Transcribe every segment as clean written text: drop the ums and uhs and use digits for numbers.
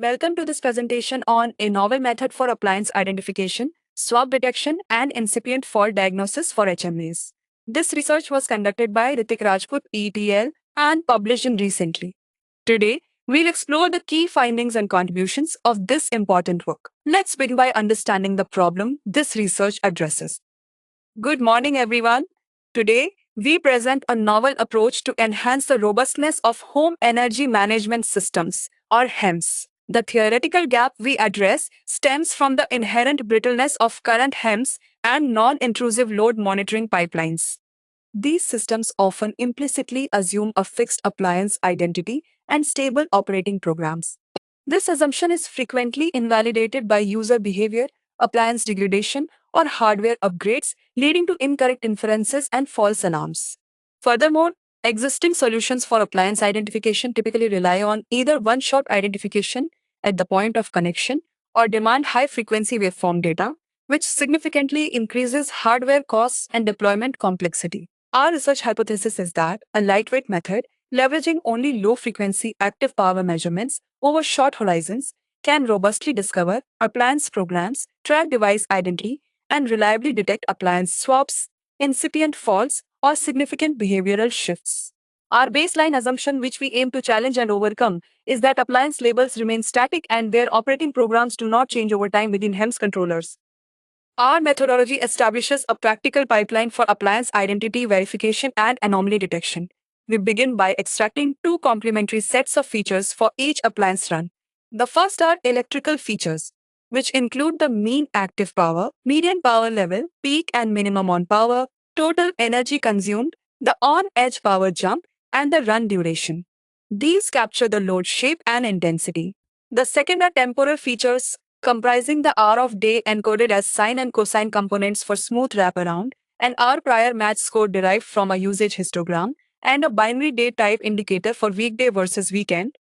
Welcome to this presentation on a novel method for appliance identification, swap detection, and incipient fault diagnosis for HMAs. This research was conducted by Ritik Rajput, ETL, and published in recently. Today, we'll explore the key findings and contributions of this important work. Let's begin by understanding the problem this research addresses. Good morning, everyone. Today, we present a novel approach to enhance the robustness of home energy management systems, or HEMS. The theoretical gap we address stems from the inherent brittleness of current HEMS and non intrusive load monitoring pipelines. These systems often implicitly assume a fixed appliance identity and stable operating programs. This assumption is frequently invalidated by user behavior, appliance degradation, or hardware upgrades, leading to incorrect inferences and false alarms. Furthermore, existing solutions for appliance identification typically rely on either one shot identification at the point of connection or demand high frequency waveform data, which significantly increases hardware costs and deployment complexity. Our research hypothesis is that a lightweight method, leveraging only low frequency active power measurements over short horizons, can robustly discover appliance programs, track device identity, and reliably detect appliance swaps, incipient faults, or significant behavioral shifts. Our baseline assumption, which we aim to challenge and overcome, is that appliance labels remain static and their operating programs do not change over time within HEMS controllers. Our methodology establishes a practical pipeline for appliance identity verification and anomaly detection. We begin by extracting two complementary sets of features for each appliance run. The first are electrical features, which include the mean active power, median power level, peak and minimum on power, total energy consumed, the on-edge power jump, and the run duration. These capture the load shape and intensity. The second are temporal features comprising the hour of day encoded as sine and cosine components for smooth wraparound, an hour prior match score derived from a usage histogram, and a binary day type indicator for weekday versus weekend.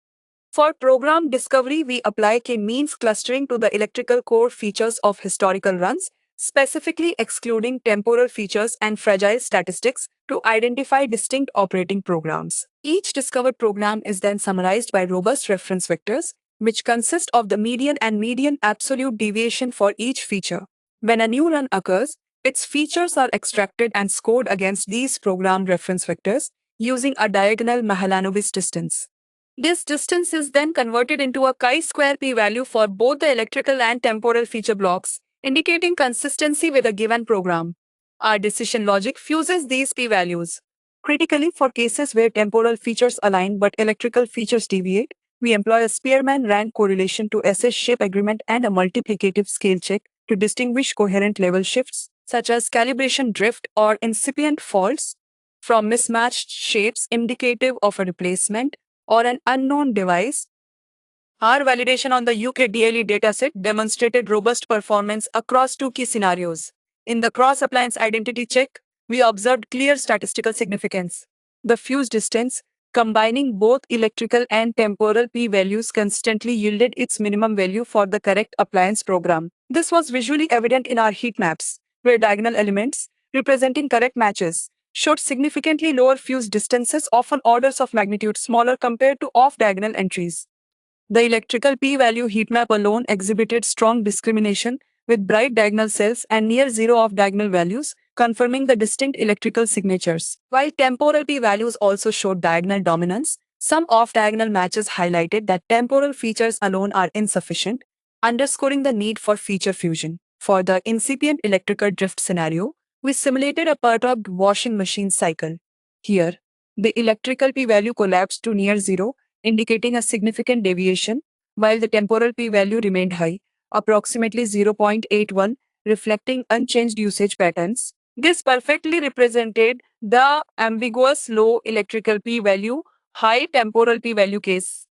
For program discovery, we apply k-means clustering to the electrical core features of historical runs, specifically excluding temporal features and fragile statistics to identify distinct operating programs. Each discovered program is then summarized by robust reference vectors, which consist of the median and median absolute deviation for each feature. When a new run occurs, its features are extracted and scored against these program reference vectors using a diagonal Mahalanobis distance. This distance is then converted into a chi-square p-value for both the electrical and temporal feature blocks, indicating consistency with a given program. Our decision logic fuses these p-values. Critically, for cases where temporal features align but electrical features deviate, we employ a Spearman rank correlation to assess shape agreement and a multiplicative scale check to distinguish coherent level shifts, such as calibration drift or incipient faults, from mismatched shapes indicative of a replacement or an unknown device. Our validation on the UK DLE dataset demonstrated robust performance across two key scenarios. In the cross-appliance identity check, we observed clear statistical significance. The fuse distance, combining both electrical and temporal p-values, consistently yielded its minimum value for the correct appliance program. This was visually evident in our heat maps, where diagonal elements, representing correct matches, showed significantly lower fuse distances, often orders of magnitude smaller compared to off-diagonal entries. The electrical p-value heat map alone exhibited strong discrimination, with bright diagonal cells and near zero off-diagonal values, confirming the distinct electrical signatures. While temporal p-values also showed diagonal dominance, some off-diagonal matches highlighted that temporal features alone are insufficient, underscoring the need for feature fusion. For the incipient electrical drift scenario, we simulated a perturbed washing machine cycle. Here, the electrical p-value collapsed to near zero, indicating a significant deviation, while the temporal p-value remained high, approximately 0.81, reflecting unchanged usage patterns. This perfectly represented the ambiguous low electrical p-value, high temporal p-value case.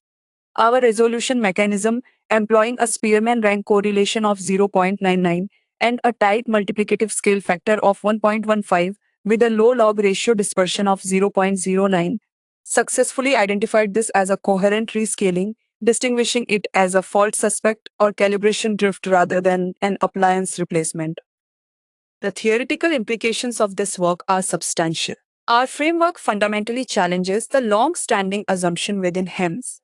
Our resolution mechanism, employing a Spearman rank correlation of 0.99 and a tight multiplicative scale factor of 1.15 with a low log ratio dispersion of 0.09, successfully identified this as a coherent rescaling, distinguishing it as a fault suspect or calibration drift rather than an appliance replacement. The theoretical implications of this work are substantial. Our framework fundamentally challenges the long-standing assumption within HEMS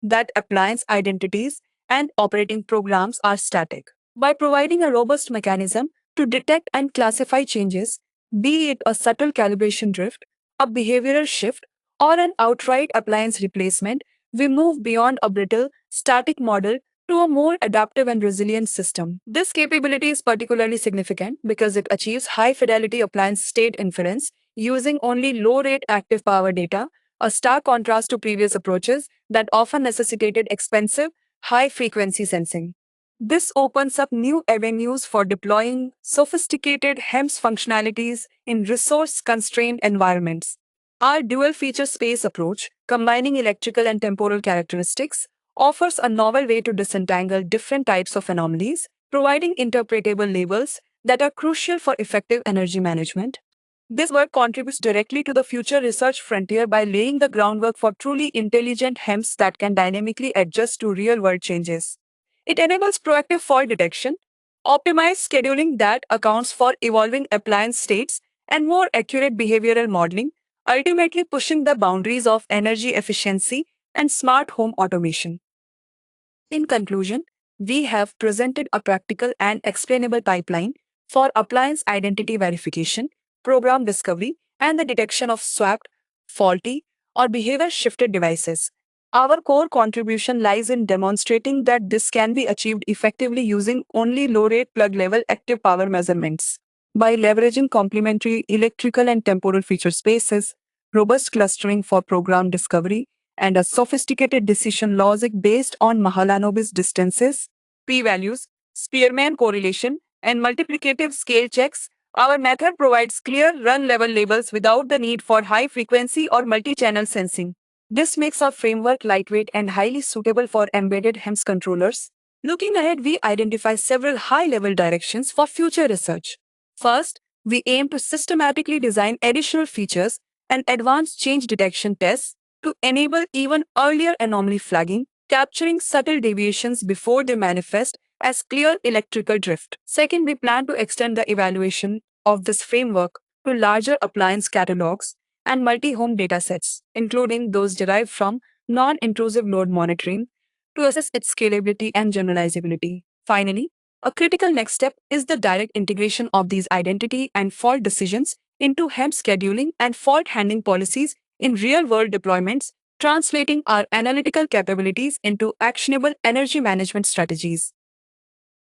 that appliance identities and operating programs are static. By providing a robust mechanism to detect and classify changes, be it a subtle calibration drift, a behavioral shift, or an outright appliance replacement, we move beyond a brittle, static model to a more adaptive and resilient system. This capability is particularly significant because it achieves high fidelity appliance state inference using only low rate active power data, a stark contrast to previous approaches that often necessitated expensive, high frequency sensing. This opens up new avenues for deploying sophisticated HEMS functionalities in resource constrained environments. Our dual feature space approach, combining electrical and temporal characteristics, offers a novel way to disentangle different types of anomalies, providing interpretable labels that are crucial for effective energy management. This work contributes directly to the future research frontier by laying the groundwork for truly intelligent HEMS that can dynamically adjust to real world changes. It enables proactive fault detection, optimized scheduling that accounts for evolving appliance states, and more accurate behavioral modeling, ultimately pushing the boundaries of energy efficiency and smart home automation. In conclusion, we have presented a practical and explainable pipeline for appliance identity verification, program discovery, and the detection of swapped, faulty, or behavior shifted devices. Our core contribution lies in demonstrating that this can be achieved effectively using only low rate plug level active power measurements. By leveraging complementary electrical and temporal feature spaces, robust clustering for program discovery, and a sophisticated decision logic based on Mahalanobis distances, p-values, Spearman correlation, and multiplicative scale checks, our method provides clear run-level labels without the need for high-frequency or multi-channel sensing. This makes our framework lightweight and highly suitable for embedded HEMS controllers. Looking ahead, we identify several high-level directions for future research. First, we aim to systematically design additional features and advanced change detection tests to enable even earlier anomaly flagging, capturing subtle deviations before they manifest as clear electrical drift. Second, we plan to extend the evaluation of this framework to larger appliance catalogs and multi-home datasets, including those derived from non-intrusive load monitoring, to assess its scalability and generalizability. Finally, a critical next step is the direct integration of these identity and fault decisions into HEMS scheduling and fault handling policies in real world deployments, translating our analytical capabilities into actionable energy management strategies.